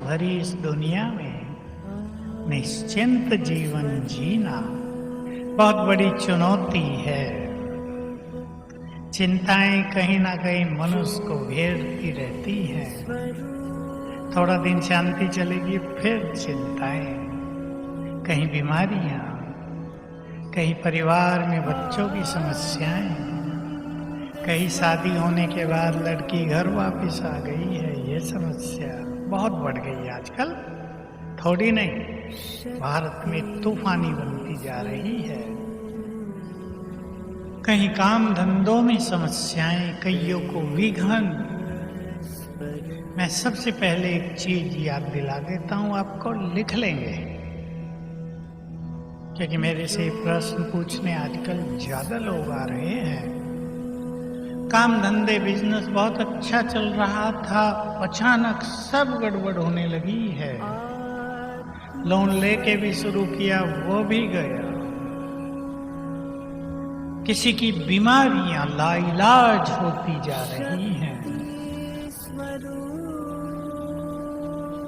भरी इस दुनिया में निश्चिंत जीवन जीना बहुत बड़ी चुनौती है। चिंताएं कहीं ना कहीं मनुष्य को घेरती रहती हैं। थोड़ा दिन शांति चलेगी, फिर चिंताएं, कहीं बीमारियां, कहीं परिवार में बच्चों की समस्याएं, कहीं शादी होने के बाद लड़की घर वापस आ गई है, ये समस्या बहुत बढ़ गई है आजकल। थोड़ी नहीं, भारत में तूफानी बनती जा रही है। कहीं काम धंधों में समस्याएं, कईयों को विघ्न। मैं सबसे पहले एक चीज याद दिला देता हूं आपको, लिख लेंगे, क्योंकि मेरे से प्रश्न पूछने आजकल ज्यादा लोग आ रहे हैं। काम धंधे बिजनेस बहुत अच्छा चल रहा था, अचानक सब गड़बड़ होने लगी है। लोन लेके भी शुरू किया, वो भी गया। किसी की बीमारियां लाइलाज होती जा रही हैं।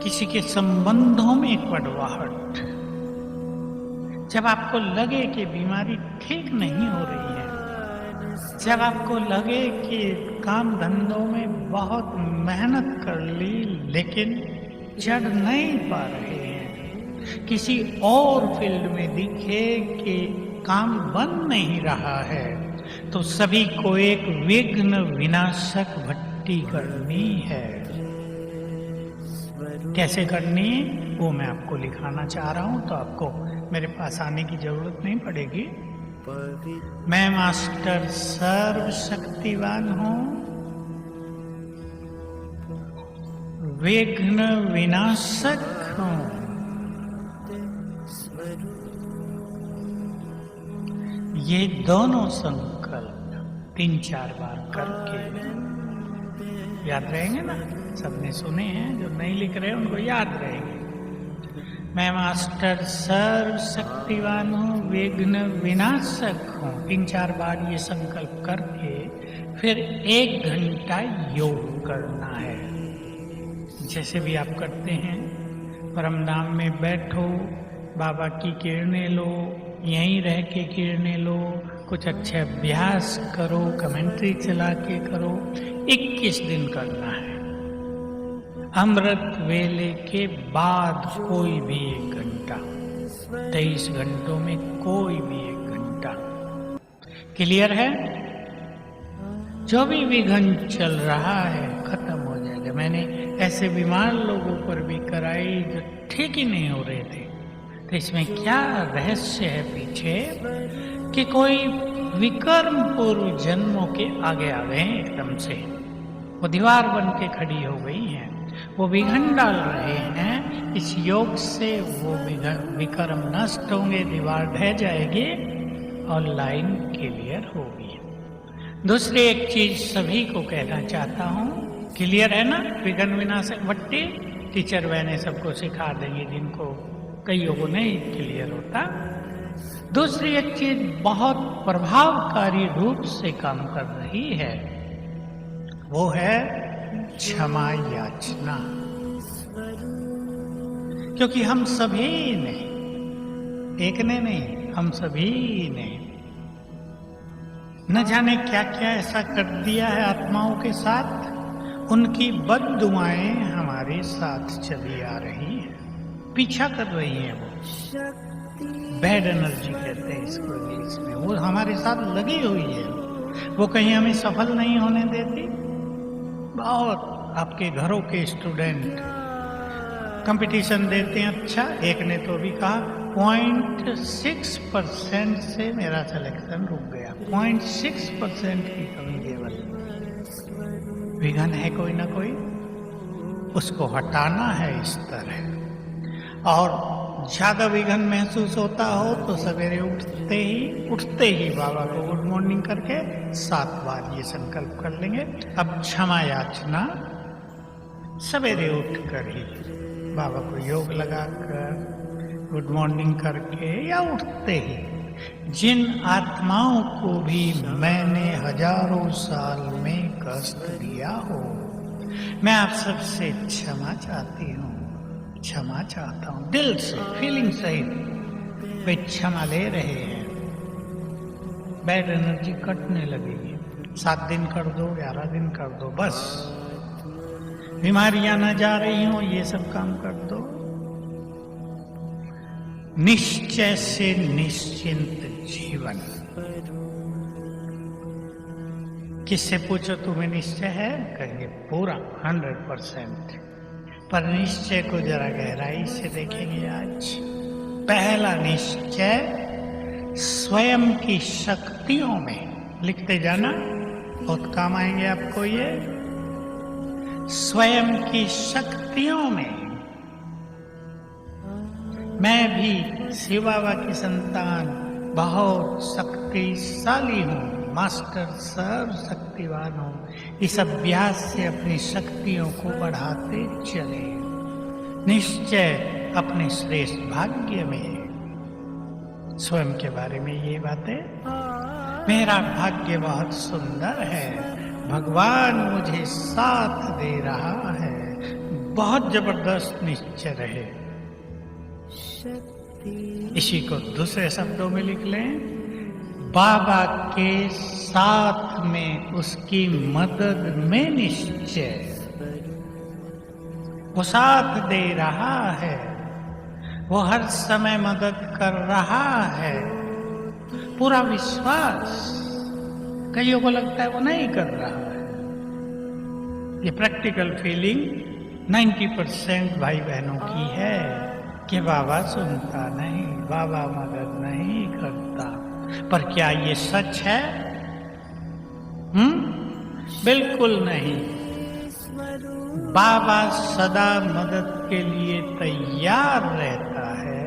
किसी के संबंधों में कड़वाहट। जब आपको लगे कि बीमारी ठीक नहीं हो रही है, जब आपको लगे कि काम धंधों में बहुत मेहनत कर ली लेकिन चढ़ नहीं पा रहे हैं, किसी और फील्ड में दिखे कि काम बन नहीं रहा है, तो सभी को एक विघ्न विनाशक भट्टी करनी है। कैसे करनी, वो मैं आपको लिखाना चाह रहा हूं, तो आपको मेरे पास आने की जरूरत नहीं पड़ेगी। मैं मास्टर सर्वशक्तिवान हूं, विघ्न विनाशक हूं। ये दोनों संकल्प 3-4 बार करके याद रहेंगे ना। सबने सुने हैं, जो नहीं लिख रहे उनको याद रहेंगे। मैं मास्टर सर्वशक्तिवान हूँ, विघ्न विनाशक हूँ। 3-4 बार ये संकल्प करके फिर 1 घंटा योग करना है, जैसे भी आप करते हैं। परम धाम में बैठो, बाबा की किरणें लो, यहीं रह के किरणें लो, कुछ अच्छे अभ्यास करो, कमेंट्री चला के करो। 21 दिन करना है। अमृत वेले के बाद कोई भी 1 घंटा, 23 घंटों में कोई भी 1 घंटा। क्लियर है? जो भी विघ्न चल रहा है खत्म हो जाएगा। मैंने ऐसे बीमार लोगों पर भी कराई जो ठीक ही नहीं हो रहे थे। तो इसमें क्या रहस्य है पीछे, कि कोई विकर्म पूर्व जन्मों के आगे आ गए हैं एकदम से। वो दीवार बन के खड़ी हो गई हैं, वो विघ्न डाल रहे हैं। इस योग से वो विकर्म नष्ट होंगे, दीवार ढह जाएगी और लाइन क्लियर होगी। दूसरी एक चीज सभी को कहना चाहता हूँ, क्लियर है ना? विघ्न विनाशक भट्टी टीचर बहने सबको सिखा देंगे, जिनको कईयों को नहीं क्लियर होता। दूसरी एक चीज बहुत प्रभावकारी रूप से काम कर रही है, वो है क्षमा याचना। क्योंकि हम सभी ने, एक ने नहीं, हम सभी ने न जाने क्या क्या ऐसा कर दिया है आत्माओं के साथ। उनकी बद्दुआएं हमारे साथ चली आ रही है, पीछा कर रही है। वो बैड एनर्जी कहते हैं इसको इंग्लिश में। वो हमारे साथ लगी हुई है, वो कहीं हमें सफल नहीं होने देती। बहुत आपके घरों के स्टूडेंट कंपटीशन देते हैं। अच्छा, एक ने तो भी कहा 0.6% से मेरा सिलेक्शन रुक गया। 0.6% की कमी केवल। विघ्न है कोई ना कोई, उसको हटाना है इस तरह। और ज्यादा विघ्न महसूस होता हो तो सवेरे उठते ही बाबा को गुड मॉर्निंग करके 7 बार ये संकल्प कर लेंगे। अब क्षमा याचना सवेरे उठकर ही बाबा को योग लगाकर गुड मॉर्निंग करके या उठते ही, जिन आत्माओं को भी मैंने हजारों साल में कष्ट दिया हो, मैं आप सबसे क्षमा चाहती हूँ। क्षमा चाहता हूं, दिल से, फीलिंग सहित वे क्षमा ले रहे हैं। बैड एनर्जी कटने लगेगी। 7 दिन कर दो, 11 दिन कर दो, बस बीमारियां न जा रही हो, ये सब काम कर दो। निश्चय से निश्चिंत जीवन। किससे पूछो तुम्हें निश्चय है, कहेंगे पूरा 100%। पर निश्चय को जरा गहराई से देखेंगे आज। पहला निश्चय स्वयं की शक्तियों में, लिखते जाना, बहुत काम आएंगे आपको ये। स्वयं की शक्तियों में। मैं भी शिव बाबा की संतान बहुत शक्तिशाली हूं, मास्टर सर्व शक्तिवान हूं। इस अभ्यास से अपनी शक्तियों को बढ़ाते चले। निश्चय अपने श्रेष्ठ भाग्य में। स्वयं के बारे में ये बातें, मेरा भाग्य बहुत सुंदर है, भगवान मुझे साथ दे रहा है। बहुत जबरदस्त निश्चय रहे। इसी को दूसरे शब्दों में लिख लें, बाबा के साथ में, उसकी मदद में निश्चय। वो साथ दे रहा है, वो हर समय मदद कर रहा है, पूरा विश्वास। कईयों को लगता है वो नहीं कर रहा है। ये प्रैक्टिकल फीलिंग 90% भाई बहनों की है कि बाबा सुनता नहीं, बाबा मदद नहीं करता। पर क्या ये सच है? बिल्कुल नहीं। बाबा सदा मदद के लिए तैयार रहता है।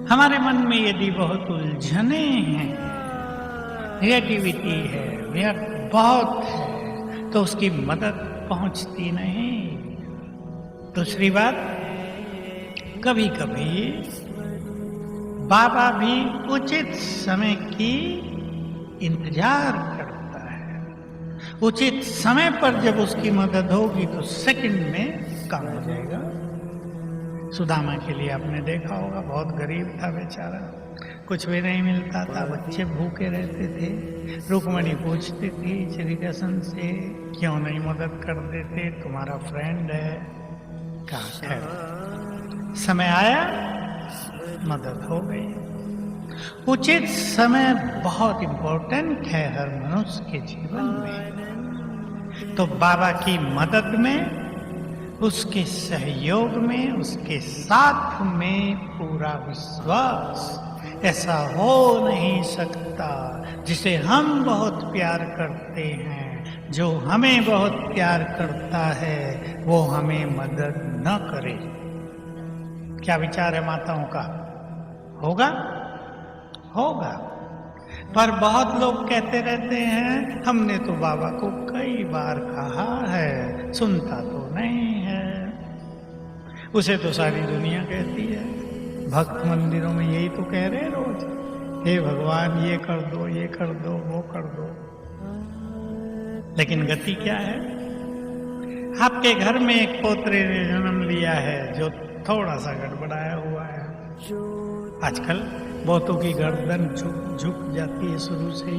हमारे मन में यदि बहुत उलझने हैं, नेगेटिविटी है, व्यर्थ बहुत है, तो उसकी मदद पहुंचती नहीं। दूसरी बात, कभी कभी बाबा भी उचित समय की इंतजार करता है। उचित समय पर जब उसकी मदद होगी तो सेकंड में काम हो जाएगा। सुदामा के लिए आपने देखा होगा, बहुत गरीब था बेचारा, कुछ भी नहीं मिलता था, बच्चे भूखे रहते थे। रुक्मणी पूछती थी श्री कृष्ण से, क्यों नहीं मदद कर देते, तुम्हारा फ्रेंड है। कहा खैर समय आया, मदद हो गई। उचित समय बहुत इंपॉर्टेंट है हर मनुष्य के जीवन में। तो बाबा की मदद में, उसके सहयोग में, उसके साथ में पूरा विश्वास। ऐसा हो नहीं सकता जिसे हम बहुत प्यार करते हैं, जो हमें बहुत प्यार करता है, वो हमें मदद न करे। क्या विचार है माताओं का? होगा? होगा। पर बहुत लोग कहते रहते हैं, हमने तो बाबा को कई बार कहा है, सुनता तो नहीं है। उसे तो सारी दुनिया कहती है। भक्त मंदिरों में यही तो कह रहे हैं रोज, हे भगवान ये कर दो, ये कर दो, वो कर दो। लेकिन गति क्या है? आपके घर में एक पोतरे ने जन्म लिया है जो थोड़ा सा गड़बड़ाया हुआ है। आजकल बहुतों की गर्दन झुक जाती है शुरू से ही।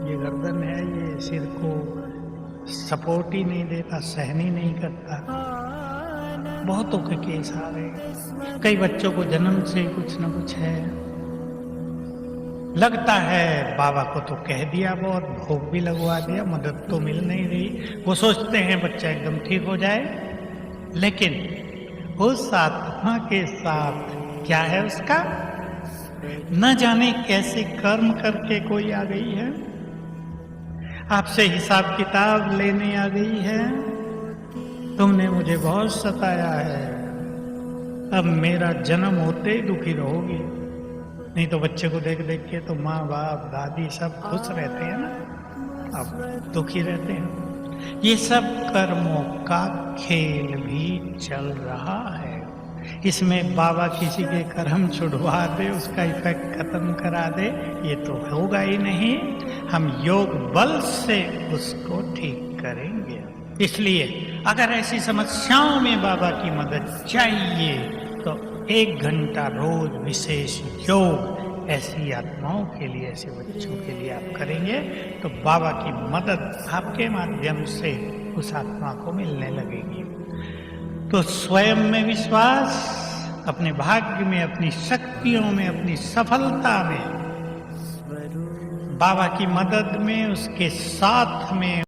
ये गर्दन है, ये सिर को सपोर्ट ही नहीं देता, सहन ही नहीं करता। बहुतों के केस आ रहे। कई बच्चों को जन्म से कुछ न कुछ है। लगता है बाबा को तो कह दिया, बहुत भोग भी लगवा दिया, मदद तो मिल नहीं रही। वो सोचते हैं बच्चा एकदम ठीक हो जाए, लेकिन उस आत्मा के साथ क्या है उसका, न जाने कैसे कर्म करके कोई आ गई है, आपसे हिसाब किताब लेने आ गई है। तुमने मुझे बहुत सताया है, अब मेरा जन्म होते ही दुखी रहोगी। नहीं तो बच्चे को देख देख के तो माँ बाप दादी सब खुश रहते हैं ना, अब दुखी रहते हैं। ये सब कर्मों का खेल भी चल रहा है। इसमें बाबा किसी के कर्म छुड़वा दे, उसका इफेक्ट खत्म करा दे, ये तो होगा ही नहीं। हम योग बल से उसको ठीक करेंगे। इसलिए अगर ऐसी समस्याओं में बाबा की मदद चाहिए तो 1 घंटा रोज विशेष योग ऐसी आत्माओं के लिए, ऐसे बच्चों के लिए आप करेंगे तो बाबा की मदद आपके माध्यम से उस आत्मा को मिलने लगेगी। तो स्वयं में विश्वास, अपने भाग्य में, अपनी शक्तियों में, अपनी सफलता में, बाबा की मदद में, उसके साथ में